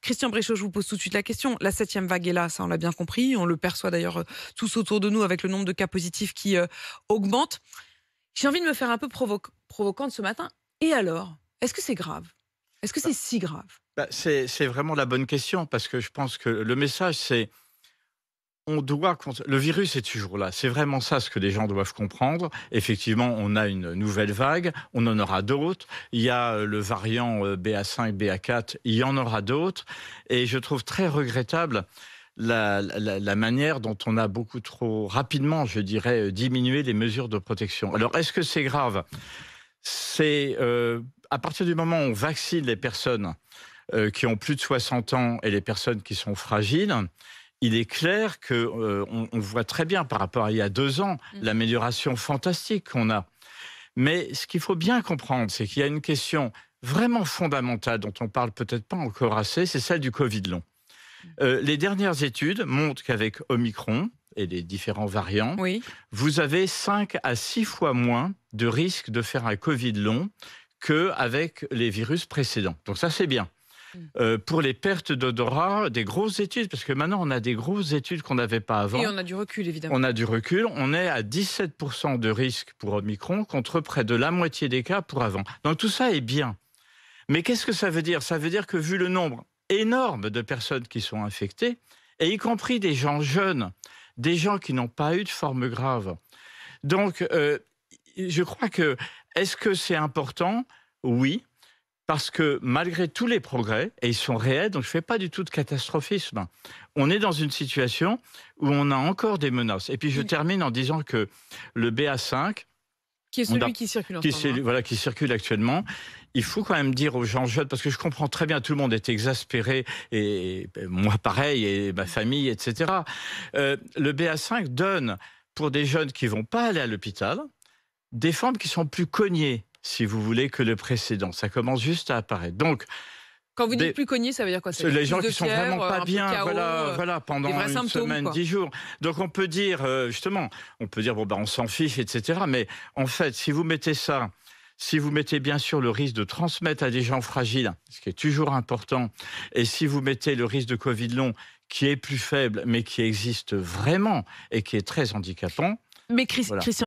Christian Bréchot, je vous pose tout de suite la question. La septième vague est là, ça on l'a bien compris. On le perçoit d'ailleurs tous autour de nous avec le nombre de cas positifs qui augmente. J'ai envie de me faire un peu provocante ce matin. Et alors? Est-ce que c'est grave? Est-ce que c'est si grave? C'est vraiment la bonne question parce que je pense que le message, c'est le virus est toujours là. C'est vraiment ça ce que les gens doivent comprendre. Effectivement, on a une nouvelle vague, on en aura d'autres. Il y a le variant BA5, BA4, il y en aura d'autres. Et je trouve très regrettable la manière dont on a beaucoup trop rapidement, je dirais, diminué les mesures de protection. Alors, est-ce que c'est grave? C'est à partir du moment où on vaccine les personnes qui ont plus de 60 ans et les personnes qui sont fragiles, il est clair que on voit très bien par rapport à il y a 2 ans l'amélioration fantastique qu'on a. Mais ce qu'il faut bien comprendre, c'est qu'il y a une question vraiment fondamentale dont on parle peut-être pas encore assez, c'est celle du Covid long. Les dernières études montrent qu'avec Omicron et les différents variants, Oui. vous avez 5 à 6 fois moins de risque de faire un Covid long qu'avec les virus précédents. Donc ça, c'est bien. Pour les pertes d'odorat, des grosses études, parce que maintenant on a des grosses études qu'on n'avait pas avant. Et on a du recul, évidemment. On a du recul, on est à 17% de risque pour Omicron contre près de la moitié des cas pour avant. Donc tout ça est bien. Mais qu'est-ce que ça veut dire? Ça veut dire que vu le nombre énorme de personnes qui sont infectées, et y compris des gens jeunes, des gens qui n'ont pas eu de forme grave. Donc je crois que, est-ce que c'est important? Oui. Parce que malgré tous les progrès, et ils sont réels, donc je ne fais pas du tout de catastrophisme, on est dans une situation où on a encore des menaces. Et puis je termine en disant que le BA5, Qui est celui qui circule en ce moment. voilà, qui circule actuellement, il faut quand même dire aux gens jeunes, parce que je comprends très bien, tout le monde est exaspéré, et moi pareil, et ma famille, etc. Le BA5 donne, pour des jeunes qui ne vont pas aller à l'hôpital, des formes qui sont plus cognées, si vous voulez, que le précédent. Ça commence juste à apparaître. Donc, Quand vous dites plus cogné, ça veut dire quoi? Ça veut dire les gens plus de qui sont fièvre, vraiment pas un peu de bien, chaos, voilà, pendant des vrais une symptômes, semaine, quoi. 10 jours. Donc on peut dire, justement, on s'en fiche, etc. Mais en fait, si vous mettez bien sûr le risque de transmettre à des gens fragiles, ce qui est toujours important, et si vous mettez le risque de Covid long, qui est plus faible, mais qui existe vraiment et qui est très handicapant, Mais voilà. Christian,